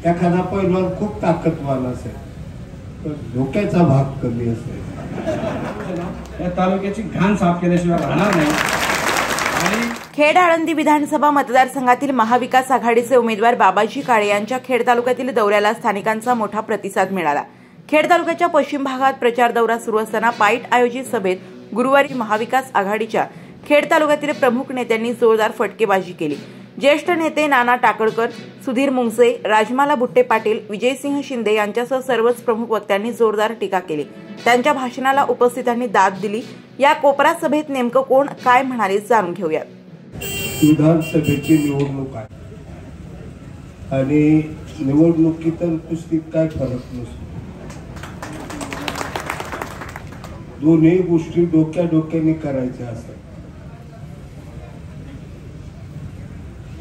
एखादा पैलवान खूप ताकदवान असेल तर डोक्याचा भाग कमी असेल, या तालुक्याची घाण साफ केल्याशिवाय राहणार नाही। खेड आळंदी विधानसभा मतदारसंघातील महाविकास आघाडीचे उमेदवार बाबाजी काळे यांच्या खेड तालुक्यातील दौऱ्याला स्थानिकांचा मोठा प्रतिसाद मिळाला। खेड तालुक्याच्या पश्चिम भागात प्रचार दौरा सुरू असताना पाईट आयोजित सभेत गुरुवारी महाविकास आघाडीच्या खेड तालुक्यातील प्रमुख नेत्यांनी जोरदार फटकेबाजी केली। ज्येष्ठ नेते नाना टाकळकर, सुधीर मुंगसे, राजमाला बुट्टे पाटील, विजयसिंह शिंदे यांच्यासह सर्वच प्रमुख वक्त्यांनी जोरदार टीका केली। त्यांच्या भाषणाला उपस्थितांनी दाद दिली। या कोपरा सभेत नेमकं कोण काय म्हणाले जाणून घेऊया। विधानसभेची निवडणूक आहे आणि निवडणुकीत पुस्तिक काय फरक नसतो। दोन्ही गोष्टी डोक्याने करायच्या असतात।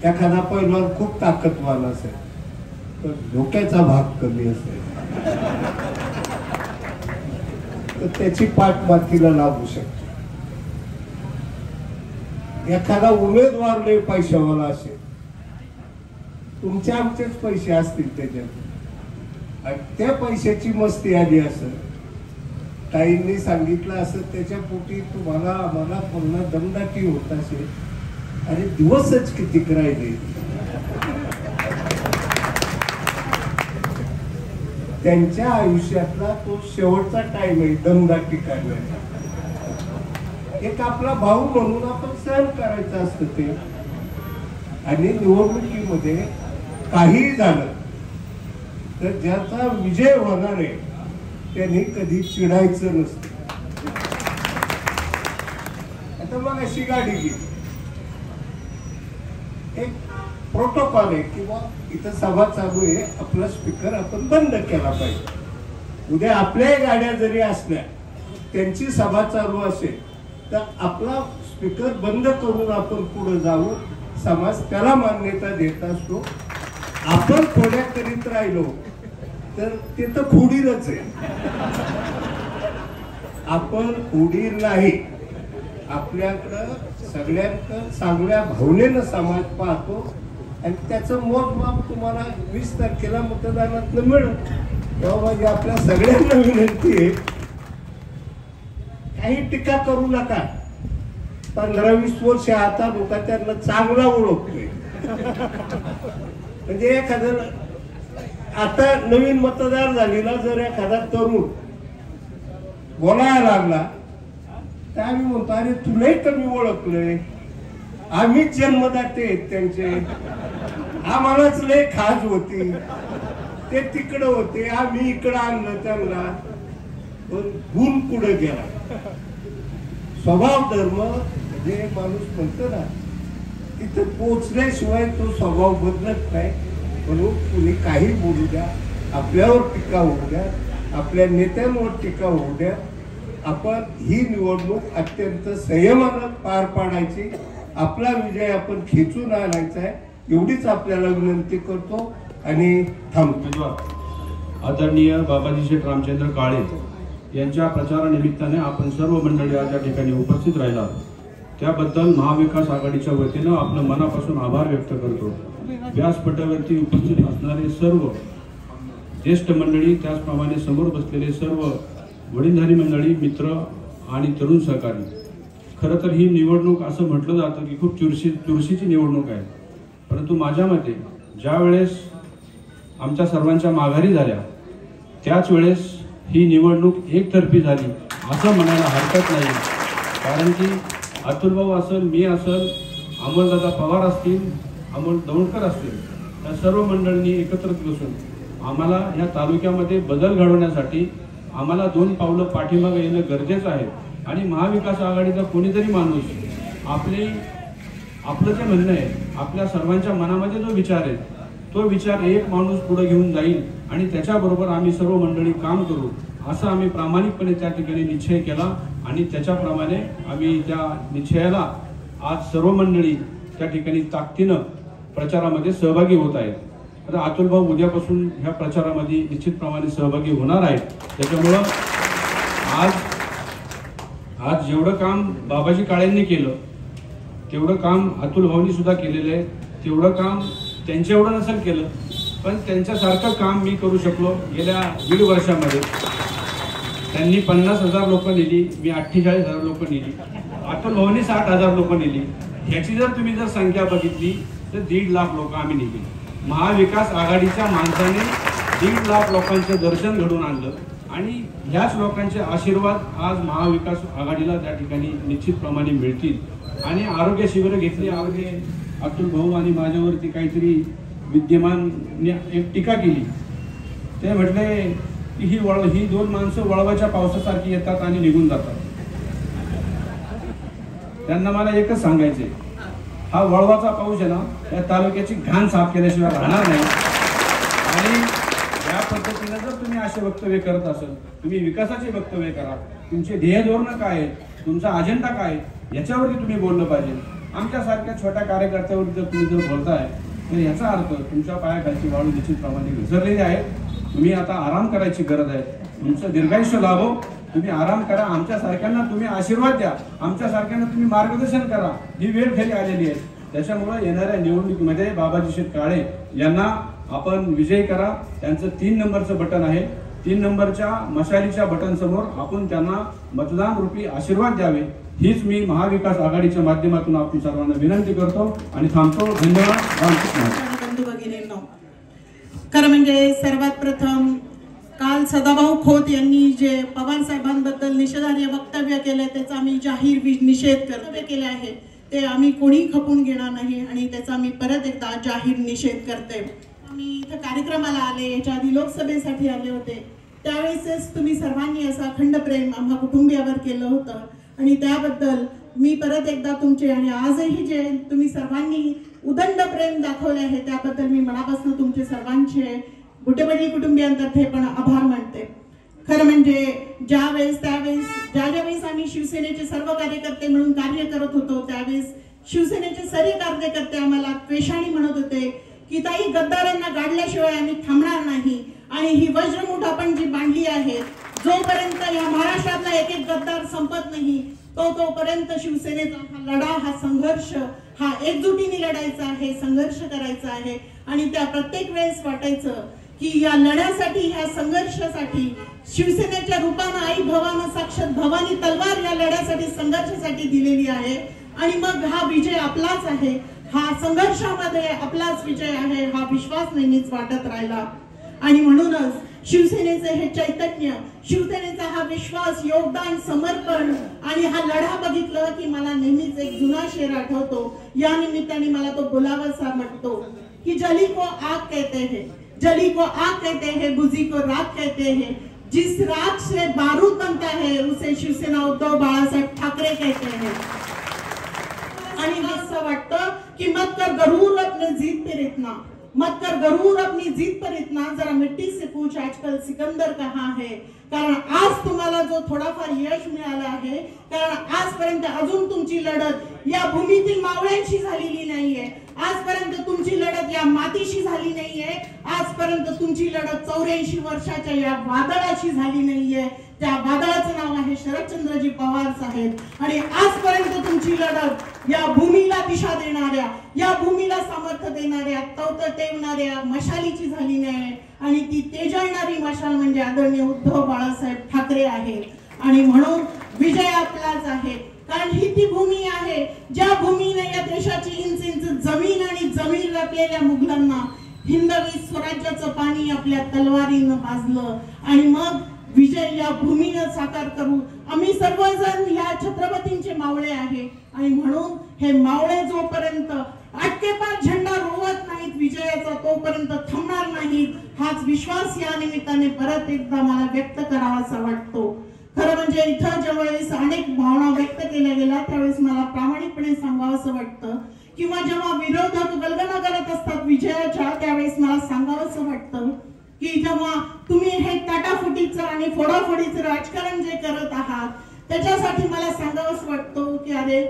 एखादा पैलवान खूप ताकदवान असेल तर डोक्याचा भाग कमी असेल तर त्याची पाठ मातीला लागू शकते। एखादा उमेदवार लय पैशावाला असेल, तुमचे आमचेच पैसे असतील त्याच्यात आणि त्या पैशाची मस्ती आली असेल, ताईंनी सांगितलं असं त्याच्या पोटी तुम्हाला आम्हाला पुन्हा दमदाटी होत असेल, अरे दिवसच किती राहिले। त्यांच्या आयुष्यातला तो शेवटचा टाइम आहे दमदाटी करण्याचा। एक आपला भाऊ म्हणून आपण सहन करायचं असतं ते। आणि निवडणुकीमध्ये काही झालं तर ज्याचा विजय होणार आहे त्यांनी कधी चिडायचं नसतं। आता मग अशी गाडी गेली, एक प्रोटोकॉल आहे किंवा इथं सभा चालू आहे, आपला स्पीकर आपण बंद केला पाहिजे। उद्या आपल्या गाड्या जरी असल्या त्यांची सभा चालू असेल तर आपला स्पीकर बंद करून आपण पुढे जाऊ, समाज त्याला मान्यता देत असतो। आपण खोड्या करीत राहिलो तर ते तर खोडीलच आहे। आपण खोडील नाही, आपल्याकडं सगळ्यांकडं चांगल्या भावनेनं समाज पाहतो आणि त्याचं मोजमाप तुम्हाला 20 तारखेला मतदानात मिळेल। तेव्हा माझी आपल्या सगळ्यांना विनंती आहे, काही टीका करू नका। 15-20 वर्ष आता लोक त्यांना चांगला ओळखतोय। म्हणजे एखादा आता नवीन मतदार झालेला जर एखादा तरुण बोलायला लागला तर आम्ही म्हणतो अरे तुलाही कमी ओळखलंय, आम्हीच जन्मदाते आहेत त्यांचे, आम्हालाच लय खाज होती, ते तिकडं होते, आम्ही इकडं आणलं त्यांना, पण गुण पुढे गेला। स्वभाव धर्म जे माणूस म्हणतो ना, तिथं पोचल्याशिवाय तो स्वभाव बदलत नाही। म्हणून कुणी काही बोलू द्या, आपल्यावर टीका होऊ द्या, आपल्या नेत्यांवर टीका होऊ द्या, आपण ही निवडणूक अत्यंत संयमानं पार पाडायची, आपला विजय आपण खेचून आणायचा आहे, एवढीच आपल्याला विनंती करतो आणि थांबतो। आदरणीय बाबाजी शेठ रामचंद्र काळे यांच्या प्रचारानिमित्ताने आपण सर्व मंडळी आज या ठिकाणी उपस्थित राहिला, त्याबद्दल महाविकास आघाडीच्या वतीनं आपलं मनापासून आभार व्यक्त करतो। व्यासपीठावरती उपस्थित असणारे सर्व ज्येष्ठ मंडळी, त्याचप्रमाणे समोर बसलेले सर्व वडीलधारी मंडळी, मित्र आणि तरुण सहकारी, खरं तर ही निवडणूक असं म्हटलं जातं की खूप चुरशीची निवडणूक आहे, परंतु माझ्या मते ज्या वेळेस आमच्या सर्वांच्या माघारी झाल्या त्याच वेळेस ही निवडणूक एकतर्फी झाली असं म्हणायला हरकत नाही। कारण की अतुल भाऊ असेल, मी असेल, अमोलदादा पवार असतील, अमोल दौंडकर असतील, या सर्व मंडळींनी एकत्रित बसून आम्हाला ह्या तालुक्यामध्ये बदल घडवण्यासाठी आम्हाला 2 पावलं पाठीमागे येणं गरजेचं आहे। आणि महाविकास आघाडीचा कोणीतरी माणूस आपलं जे म्हणणं आहे, आपल्या सर्वांच्या मनामध्ये जो विचार आहे तो विचार एक माणूस पुढे घेऊन जाईल आणि त्याच्याबरोबर आम्ही सर्व मंडळी काम करू, असं आम्ही प्रामाणिकपणे त्या ठिकाणी निश्चय केला आणि त्याच्याप्रमाणे आम्ही त्या निश्चयाला आज सर्व मंडळी त्या ठिकाणी ताकदीनं प्रचारामध्ये सहभागी होत आहेत। आता अतुल भाऊ उद्यापासून ह्या प्रचारामध्ये निश्चितप्रमाणे सहभागी होणार आहेत। त्याच्यामुळं आज जेवढं काम बाबाजी काळेंनी केलं तेवढं काम अतुल भाऊंनी सुद्धा केलेलं आहे। तेवढं काम त्यांच्या एवढं नसेल केलं पण त्यांच्यासारखं काम मी करू शकलो गेल्या 1.5 वर्षामध्ये. त्यांनी 50,000 लोक नेली, मी 48,000 लोक नेली. अतुल भाऊनी 60,000 लोक नेली. ह्याची जर तुम्ही संख्या बघितली तर 1.5 लाख लोक आम्ही नेली. महाविकास आघाडीच्या माणसाने 1.5 लाख लोकांचं दर्शन घडवून आणलं आणि ह्याच लोकांचे आशीर्वाद आज महाविकास आघाडीला त्या ठिकाणी निश्चितप्रमाणे मिळतील. आणि आरोग्य शिबिरं घेतली. अतुल भाऊ आणि माझ्यावरती काहीतरी विद्यमान एक टीका केली. ते म्हटले की ही 2 माणसं वळवाच्या पावसासारखी येतात आणि निघून जातात. त्यांना मला एकच सांगायचंय, हा वळवाचा पाऊस आहे ना, या तालुक्याची घाण साफ केल्याशिवाय राहणार नाही. आणि या पद्धतीने जर तुम्ही असे वक्तव्य करत असाल, तुम्ही विकासाचे वक्तव्य करा. तुमचे ध्येय धोरण काय आहे, तुमचा अजेंडा काय आहे, याच्यावरती तुम्ही बोललं पाहिजे. आमच्यासारख्या छोट्या कार्यकर्त्यावरती जर तुम्ही बोलताय तर याचा अर्थ तुमच्या पायाखालची वाळू निश्चितप्रमाणे घसरलेली आहे. तुम्ही आता आराम करायची गरज आहे. तुमचं दीर्घायुष्य लाभो. तुम्ही आराम करा. आमच्यासारख्यांना तुम्ही आशीर्वाद द्या. आमच्यासारख्यांना तुम्ही मार्गदर्शन करा. ही वेळ खरी आलेली आहे. त्याच्यामुळे येणाऱ्या निवडणुकीमध्ये बाबाजी शेठ काळे यांना आपण विजयी करा. त्यांचं 3 नंबरचं बटन आहे. 3 नंबरच्या मशालीच्या बटन समोर आपण त्यांना मतदान रूपी आशीर्वाद द्यावे, हीच मी महाविकास आघाडीच्या माध्यमातून आपण सर्वांना विनंती करतो आणि थांबतो. धन्यवाद. बंधू भगिनींनो, खरं म्हणजे सर्वात प्रथम काल सदाभाऊ खोत यांनी जे पवार साहेबांबद्दल निषेधार्ह वक्तव्य केले त्याचा आम्ही जाहीर निषेध केले आहे. ते आम्ही कोणी खपून घेणार नाही आणि त्याचा मी परत एकदा जाहीर निषेध करते. आम्ही इथं कार्यक्रमाला आले, याच्या आधी लोकसभेसाठी आले होते. त्यावेळेसच तुम्ही सर्वांनी असं अखंड प्रेम आम्हा कुटुंबियावर केलं होतं आणि त्याबद्दल मी परत एकदा तुमचे आणि आजही जे तुम्ही सर्वांनी उदंड प्रेम दाखवले आहे त्याबद्दल मी मनापासून तुमचे सर्वांचे गुटेबडी कुटुंबियांतर्फे पण आभार मानते. खरं म्हणजे ज्यावेळेस आम्ही शिवसेनेचे सर्व कार्यकर्ते म्हणून कार्य करत होतो त्यावेळेस शिवसेनेचे सर्व कार्यकर्ते आम्हाला त्वेषाने म्हणत होते की ताई गद्दारांना गाडल्याशिवाय आम्ही थांबणार नाही आणि ही वज्रमुठ आपण जी बांधली आहे जोपर्यंत या महाराष्ट्रातला एक गद्दार संपत नाही तोपर्यंत शिवसेनेचा हा लढा, हा संघर्ष, हा एकजुटीने लढायचा आहे, संघर्ष करायचा आहे. आणि त्या प्रत्येक वेळेस वाटायचं की या लढ्यासाठी, ह्या संघर्षासाठी शिवसेनेच्या रूपानं आई भवानं साक्षात भवानी तलवार या लढ्यासाठी, संघर्षासाठी दिलेली आहे. आणि मग हा विजय आपलाच आहे, हा संघर्षामध्ये आपलाच विजय आहे, हा विश्वास नेहमीच वाटत राहिला. आणि म्हणूनच शिवसेनेचे हे चैतन्य, शिवसेनेचा हा विश्वास, योगदान, समर्पण आणि हा लढा बघितलं की मला नेहमीच एक जुना शेर आठवतो. या निमित्ताने मला तो बोलावासा वाटतो की जली को आग कहते हैं, जली को आग कहते हैं, बुझी को राख कहते हैं, जिस राख से बारूद बनता है उसे शिवसेना उद्धव बाळासाहेब ठाकरे कहते हैं. आणि असं वाटतं की मत कर गरूर अपने जीत पर इतना, मत कर गरूर अपनी जीत पर इतना, जरा मिट्टी से पूछ आजकल सिकंदर कहाँ है. कारण आज तुम्हाला जो थोडाफार यश मिळालं आहे, कारण आजपर्यंत अजून तुमची लढत या भूमीतील मावळ्यांशी झालेली नाहीये, आजपर्यंत तुमची लढत या मातीशी झाली नाहीये, आजपर्यंत तुमची लढत 84 वर्षाच्या या वादळाशी झाली नाहीये. त्या वादळाचं नाव आहे शरदचंद्रजी पवार साहेब. आणि आजपर्यंत तुमची लढत या भूमीला दिशा देणाऱ्या, या भूमीला सामर्थ्य देणाऱ्या, तेवणाऱ्या मशालीची झाली नाही. आणि ती तेजळणारी मशाल म्हणजे आदरणीय उद्धव बाळासाहेब ठाकरे आहे. आणि म्हणून विजय आपलाच आहे. कारण ही ती भूमी आहे ज्या भूमीने या देशाची इंच इंच जमीन आणि जमीन व्यापलेल्या मुघलांना हिंदवी स्वराज्याचं पाणी आपल्या तलवारीनं पाजलं. आणि मग विजय या भूमीनं साकार करू. आम्ही सर्वजण या छत्रपतींचे मावळे आहे. आणि म्हणून हे मावळे जोपर्यंत अटकेपार झेंडा रोवत नाहीत विजयाचा, तोपर्यंत थांबणार नाहीत. हाच विश्वास या निमित्ताने परत एकदा मला व्यक्त करावासा वाटतो. खरं म्हणजे इथं ज्यावेळेस अनेक भावना व्यक्त केल्या गेल्या त्यावेळेस मला प्रामाणिकपणे सांगावंसं वाटतं किंवा जेव्हा विरोधक गलगना करत असतात विजयाच्या त्यावेळेस मला सांगावंसं वाटतं की जेव्हा तुम्ही हे ताटाफुटीचं आणि फोडाफोडीचं राजकारण जे करत आहात त्याच्यासाठी मला सांगावंसं वाटतं की अरे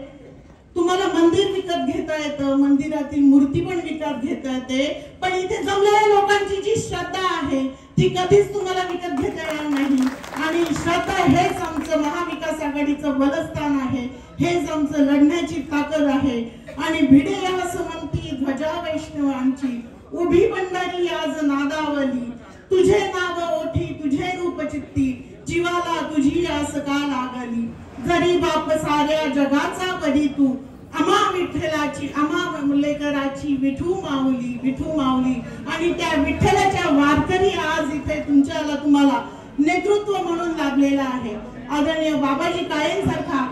तुम्हाला मंदिर विकत घेता येतं, मंदिरातील मूर्ती पण विकत घेता येते, पण इथे जमलेल्या लोकांची जी श्रद्धा आहे ती कधीच तुम्हाला विकत घेता येणार नाही. आणि श्रद्धा हेच आमचं महाविकास आघाडीचं बलस्थान आहे, हेच आमचं लढण्याची ताकद आहे. आणि भिडे असं म्हणती ध्वजा वैष्णव आमची, उभी पंढरी आज नादावली, तुझे नाव ओठी तुझे रूप चित्ती, जीवाला तुझी आस का लागली, जरी बाप साऱ्या जगाचा परी तू, आम्हा विठ्ठलाची आम्हा मुलेकराची विठू माऊली. आणि त्या विठ्ठलाच्या वारकरी आज इथे तुम्हाला नेतृत्व म्हणून लाभलेला आहे. आदरणीय बाबाजी काळेंसारखा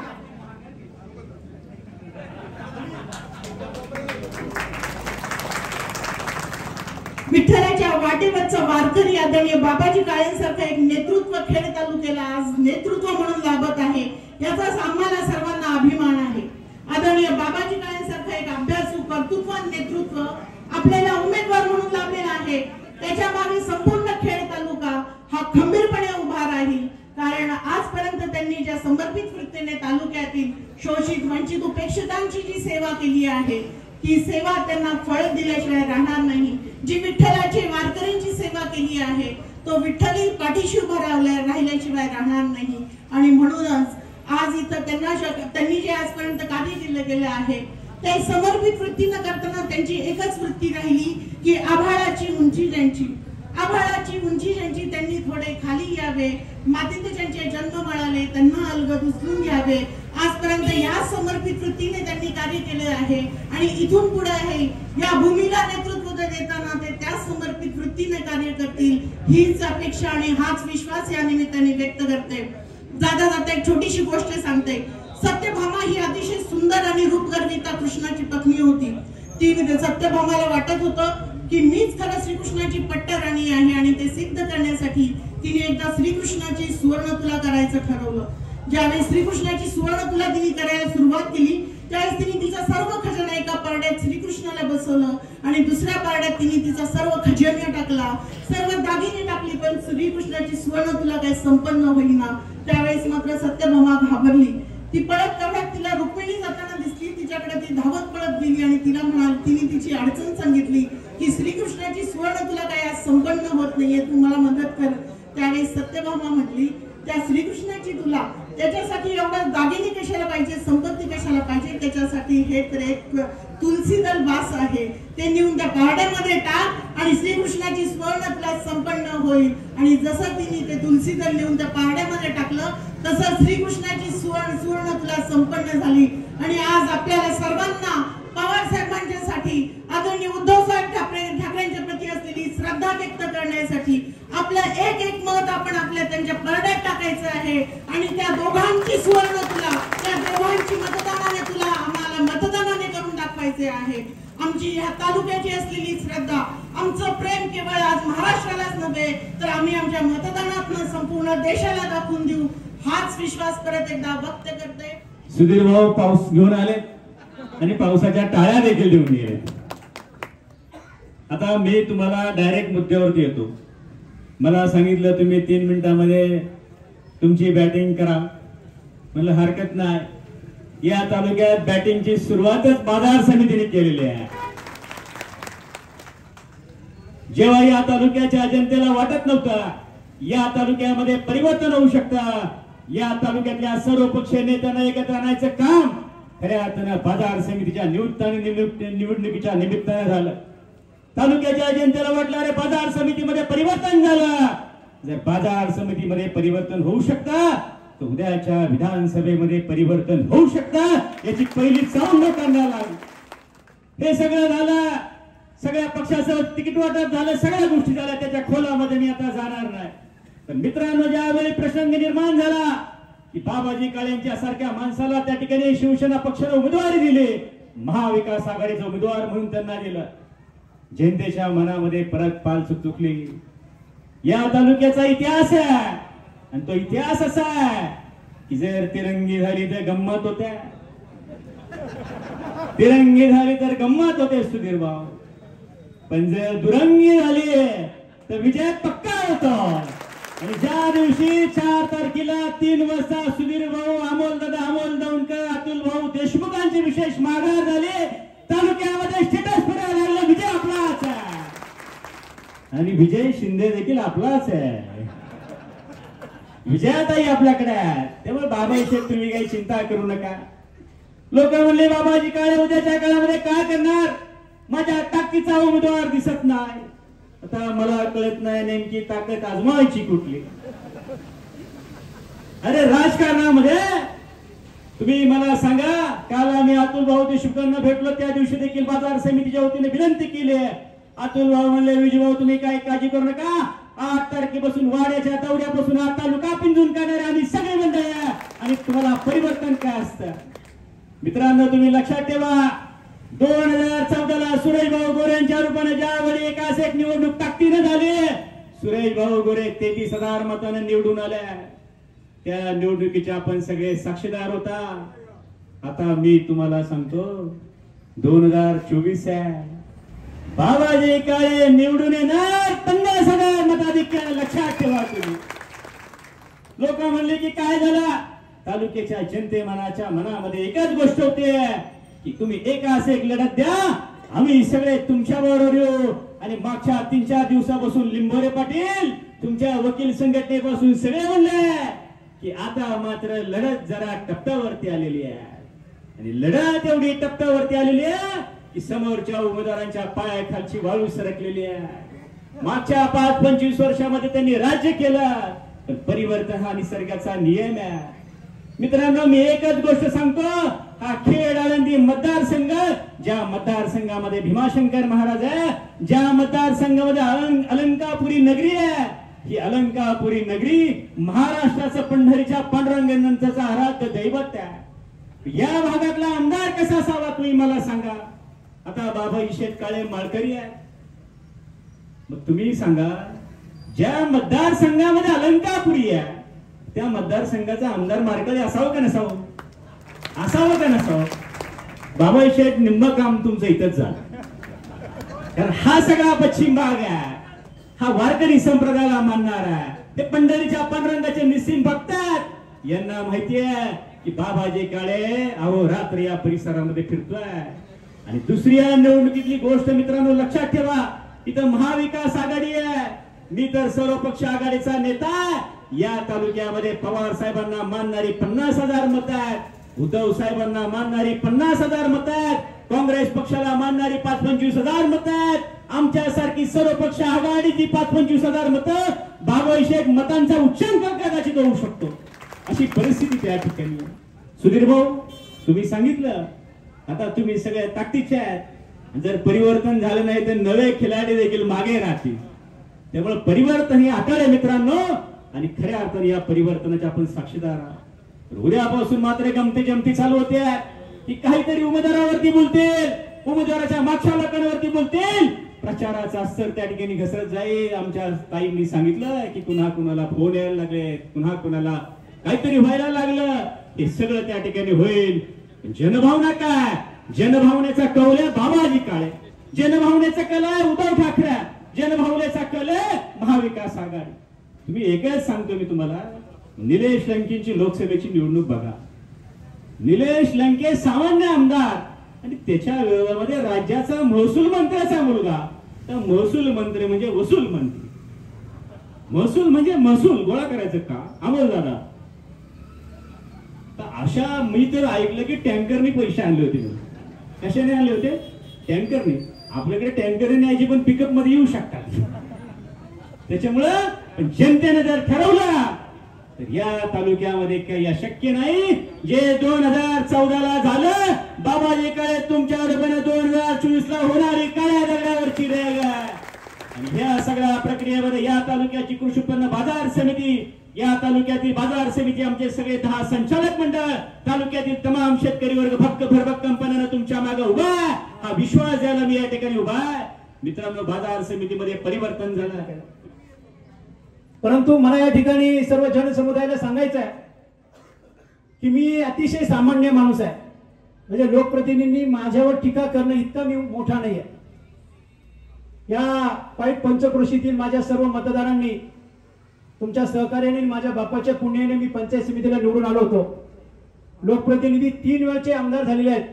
विठ्ठलाच्या वाटेवरचा वारकरी आदरणीय बाबाजी काळेंसारखा एक नेतृत्व खेड तालुक्याला आज नेतृत्व म्हणून लाभत आहे, याचा आम्हाला सर्वांना अभिमान आहे. आदरणीय बाबाजी काळेंसारखा एक अभ्यासू कर्तृत्वान नेतृत्व आपल्याला उमेदवार म्हणून लाभलेला आहे. त्याच्या मागे संपूर्ण खेड तालुका हा खंबीरपणे उभा राहील, कारण आजपर्यंत त्यांनी ज्या समर्पित वृत्तीने तालुक्यातील शोषित वंचित उपेक्षितांची जी सेवा केली आहे, ती सेवा त्यांना फळ दिल्याशिवाय राहणार नाही. जी विठ्ठलाची वारकऱ्यांची सेवा केली आहे, तो विठ्ठली पाठीशी उभा राहिल्याशिवाय राहणार नाही. आणि म्हणूनच आज इथं त्यांनी जे आजपर्यंत कार्य केलं आहे, ते समर्पित वृत्ती न करताना त्यांची एकच वृत्ती राहिली की आभाळाची उंची ज्यांची त्यांनी थोडे खाली यावे, मातीत ज्यांचे जन्म मिळाले त्यांना अलगद उचलून घ्यावे. आजपर्यंत या समर्पित वृत्तीने त्यांनी कार्य केले आहे आणि इथून पुढे या भूमीला नेतृत्व देताना ते त्या समर्पित वृत्तीने कार्य करतील, हीच अपेक्षा आणि हाच विश्वास या निमित्ताने व्यक्त करते. जाता एक छोटीशी गोष्ट सांगते. सत्यभामा ही अतिशय सुंदर आणि रूपगर्विता कृष्णाची पत्नी होती. ती सत्यभामाला वाटत होतं की मीच खरं श्रीकृष्णाची पट्टराणी आहे आणि ते सिद्ध करण्यासाठी तिने एकदा श्रीकृष्णाची सुवर्णतुला करायचं ठरवलं. ज्यावेळेस श्रीकृष्णाची सुवर्णतुला तिने करायला सुरुवात केली, त्यावेळेस तिने तिचा सर्व खजाना एका पारड्यात श्रीकृष्णाला बसवलं आणि दुसऱ्या पारड्यात तिने तिचा सर्व खजाना टाकला, सर्व दागिने टाकली, पण श्रीकृष्णाची सुवर्णतुला काही संपन्न होईना. त्यावेळेस मात्र सत्यभामा घाबरली. ती पळत तेवढ्यात तिला रुक्मिणी जाताना दिसली. तिच्याकडे ती धावत पळत गेली आणि तिने तिची अडचण सांगितली की श्रीकृष्णाची सुवर्णतुला काही आज संपन्न होत नाहीये, तू मला मदत कर. त्यावेळेस सत्यभामा म्हटली, त्या श्रीकृष्णाची तुला त्याच्यासाठी एवढं दागिने कशाला पाहिजे, संपत्ती कशाला पाहिजे, त्याच्यासाठी हे तर एक तुलसी दल बास आहे, ते नेऊन त्या पारड्यामध्ये टाक आणि श्रीकृष्णाची सुवर्णतुला संपन्न होईल. आणि जसं तिने ते तुलसी दल नेऊन त्या पारड्यामध्ये टाकलं, तसं श्रीकृष्णाची सुवर्णतुला संपन्न झाली. आणि आज आपल्याला सर्वांना पवार साहेबांच्यासाठी आदरणीय उद्धव साहेब ठाकरेंच्या प्रती असलेली श्रद्धा व्यक्त करण्यासाठी आपलं एक मत आपण त्यांच्या परड्यात टाकायचं आहे आणि त्या दोघांची सुवर्णतुला, त्या दोघांची मतदानाने आम्हाला मतदानाने करून दाखवायचे आहे. आमची ह्या तालुक्याची असलेली श्रद्धा, आमचं प्रेम केवळ आज महाराष्ट्रालाच नव्हे तर आम्ही आमच्या मतदानातून संपूर्ण देशाला दाखवून देऊ, हाच विश्वास परत एकदा व्यक्त करते. सुधीर भाऊ पाऊस घेऊन आले आणि पावसाच्या टाळ्या देखील देऊन गेले. आता मी तुम्हाला डायरेक्ट मुद्द्यावरती येतो. मला सांगितलं तुम्ही 3 मिनिटांमध्ये तुमची बॅटिंग करा. म्हणलं हरकत नाही. या तालुक्यात बॅटिंगची सुरुवातच बाजार समितीने केलेली आहे. जेव्हा या तालुक्याच्या जनतेला वाटत नव्हतं या तालुक्यामध्ये परिवर्तन होऊ शकतं, या तालुक्यातल्या सर्व पक्षीय नेत्यांना एकत्र आणायचं काम खऱ्या अर्थानं बाजार समितीच्या निवडणुकीच्या निमित्तानं झालं. तालुक्याच्या जनतेला वाटलं अरे बाजार समितीमध्ये परिवर्तन झालं. जर बाजार समितीमध्ये परिवर्तन होऊ शकतं तर उद्याच्या विधानसभेमध्ये परिवर्तन होऊ शकतं, याची पहिली चावून लोकांना लागली. हे सगळं झालं, सगळ्या पक्षाचं तिकीट वाटप झालं, सगळ्या गोष्टी झाल्या. त्याच्या खोलामध्ये मी आता जाणार नाही. पण मित्रांनो, ज्यावेळी प्रसंग निर्माण झाला की बाबाजी काळेंच्या सारख्या माणसाला त्या ठिकाणी शिवसेना पक्षाने उमेदवारी दिली, महाविकास आघाडीचा उमेदवार म्हणून त्यांना दिलं, जनतेच्या मनामध्ये परत पाल चुकचुकली. या तालुक्याचा इतिहास आहे आणि तो इतिहास असा आहे की जर तिरंगी झाली तर गंमत होत्या, तिरंगी झाली तर गंमत होते सुधीर भाऊ, पण जर दुरंगी झाली तर विजय पक्का होतो. आणि ज्या दिवशी 4 तारखेला 3 वाजता सुधीर भाऊ, अमोल दौंडकर, अतुल भाऊ देशमुखांची विशेष माघार झाली, तालुक्यामध्ये स्टेटस फिरायला लागला, विजय आपलाच आहे आणि विजय शिंदे देखील आपलाच आहे, विजयाताई आपल्याकडे आहे. त्यामुळे बाबाजी तुम्ही काही चिंता करू नका. लोक म्हणले बाबाजी काळे उद्याच्या काळामध्ये काय करणार, माझ्या ताकदीचा उमेदवार दिसत नाही. आता मला कळत नाही नेमकी ताकद आजमावायची कुठली. अरे राजकारणामध्ये तुम्ही मला सांगा, काल आम्ही अतुल भाऊ देशमुखांना भेटलो, त्या दिवशी देखील बाजार समितीच्या वतीने विनंती केली. अतुल भाऊ म्हणले, विजय भाऊ तुम्ही काय काळजी करू नका, 8 तारखेपासून वाड्याच्या दौऱ्यापासून हा तालुका पिंजून काढणारे आम्ही सगळे मंडळी आहे आणि तुम्हाला परिवर्तन काय असतं. मित्रांनो तुम्ही लक्षात ठेवा, 2014ला सुरेश भाऊ गोरेंच्या रूपाने ज्यावेळी एकाच एक निवडणूक ताकदीने झाली, सुरेश भाऊ गोरे 33,000 मतांनी निवडून आले. त्या निवडणुकीचे आपण सगळे साक्षीदार होता. आता मी तुम्हाला सांगतो 2024 आहे, बाबाजी काळे निवडून येणार 50,000 मताधिक्याने. लक्षात ठेवा तुम्ही. लोक म्हणले की काय झालं, तालुक्याच्या जनतेमनाच्या मनामध्ये एकच गोष्ट होती की तुम्ही एकास एक लढत द्या, आम्ही सगळे तुमच्या बरोबर येऊ. आणि मागच्या 3-4 दिवसापासून लिंबोरे पाटील तुमच्या वकील संघटनेपासून सगळे म्हणले की आता मात्र लढत जरा टप्प्यावरती आलेली आहे. आणि लढत एवढी टप्प्यावरती आलेली आहे की समोरच्या उमेदवारांच्या पायाखालची वाळू सरकलेली आहे. मागच्या 5-25 वर्षामध्ये त्यांनी राज्य केलं, पण परिवर्तन हा निसर्गाचा नियम आहे. मित्रांनो मी एकच गोष्ट सांगतो, हा खेड आळंदी मतदारसंघ, ज्या मतदारसंघामध्ये भीमाशंकर महाराज आहे, ज्या मतदारसंघामध्ये अलंकापुरी नगरी आहे, ही अलंकापुरी नगरी महाराष्ट्राचं पंढरीच्या पांडुरंगाचं आराध्य दैवत आहे. या भागातला आमदार कसा असावा तुम्ही मला सांगा. आता बाबाजी शेटकाळे माळकरी आहे, मग तुम्ही सांगा ज्या मतदारसंघामध्ये अलंकापुरी आहे त्या मतदारसंघाचा आमदार माळकरी असावं का नसावं, असावं का नसावं. बाबाजी शेठ निम्म काम तुमचं इथंच झालं, कारण हा सगळा पश्चिम भाग आहे, हा वारकरी संप्रदायाला मानणार आहे. ते पंढरीच्या पांडुरंगाचे निस्सिम भक्त आहेत. यांना माहिती आहे की बाबाजी काळे अहो रात्र या परिसरामध्ये फिरतोय. आणि दुसरी निवडणुकीतली गोष्ट मित्रांनो लक्षात ठेवा, इथं महाविकास आघाडी आहे. मी तर सर्वपक्ष आघाडीचा नेता. या तालुक्यामध्ये पवार साहेबांना मानणारी 50,000 मतं आहेत, उद्धव साहेबांना मानणारी 50,000 मतं आहेत, काँग्रेस पक्षाला मानणारी 25,000 मतं आहेत, आमच्यासारखी सर्वपक्ष आघाडीची 25,000 मतं. भागवैषेक मतांचा उच्चांक कदाचित होऊ शकतो, अशी परिस्थिती त्या ठिकाणी. सुधीर भाऊ तुम्ही सांगितलं आता तुम्ही सगळे ताकदीचे आहेत. जर परिवर्तन झालं नाही तर नवे खिलाडी देखील मागे राहतील. त्यामुळे परिवर्तन हे अटळ आहे मित्रांनो, आणि खऱ्या अर्थाने या परिवर्तनाचे आपण साक्षीदार आहोत. उद्यापासून मात्र गमती जमती चालू होते की काहीतरी उमेदवारावरती बोलतील, उमेदवाराच्या मागच्या लोकांवरती बोलतील, प्रचाराचा अस्तर त्या ठिकाणी घसरत जाईल. आमच्या ताईंनी सांगितलं की कुणा कुणाला फोन यायला लागले, कुणा कुणाला काहीतरी व्हायला लागलं, हे सगळं त्या ठिकाणी होईल. जनभावना काय, जनभावनेचा कौल आहे बाबाजी काळे, जनभावनेचा कल आहे उद्धव ठाकरे, जनभावनेचा कल आहे महाविकास आघाडी. तुम्ही एकच सांगतो मी तुम्हाला, निलेश लंकेची लोकसभेची निवडणूक बघा. निलेश लंके सामान्य आमदार आणि त्याच्या विरोधामध्ये राज्याचा महसूल मंत्र्याचा मुलगा. तर महसूल मंत्री म्हणजे वसूल मंत्री, महसूल म्हणजे महसूल गोळा करायचं का अमोल दादा. तर अशा मी तर ऐकलं की टँकरने पैसे आणले होते. कशाने आणले होते? टँकरने. आपल्याकडे टँकरने न्यायची पण पिकअप मध्ये येऊ शकतात. त्याच्यामुळं जनतेने जर ठरवलं तर या तालुक्यामध्ये काही अशक्य नाही. जे 2014ला झालं, बाबाजी काळे तुमच्या रूपाने 2024ला होणारी काळ्या दगडावरची रेग आहे. आणि या सगळ्या प्रक्रियेमध्ये या तालुक्याची कृषी उत्पन्न बाजार समिती, या तालुक्यातील बाजार समिती, आमचे सगळे 10 संचालक मंडळ, तालुक्यातील तमाम शेतकरी वर्ग भक्कम तुमच्या मागे उभा आहे. हा विश्वास द्यायला मी या ठिकाणी उभा आहे. मित्रांनो बाजार समितीमध्ये परिवर्तन झालं, परंतु मला या ठिकाणी सर्व जनसमुदायाला सांगायचं आहे की मी अतिशय सामान्य माणूस आहे. म्हणजे लोकप्रतिनिधी माझ्यावर टीका करणं इतका मी मोठा नाही आहे. या पाईट पंचक्रोशीतील माझ्या सर्व मतदारांनी तुमच्या सहकार्याने, माझ्या बापाच्या पुण्याने मी पंचायत समितीला निवडून आलो होतो. लोकप्रतिनिधी 3 वेळचे आमदार झालेले आहेत.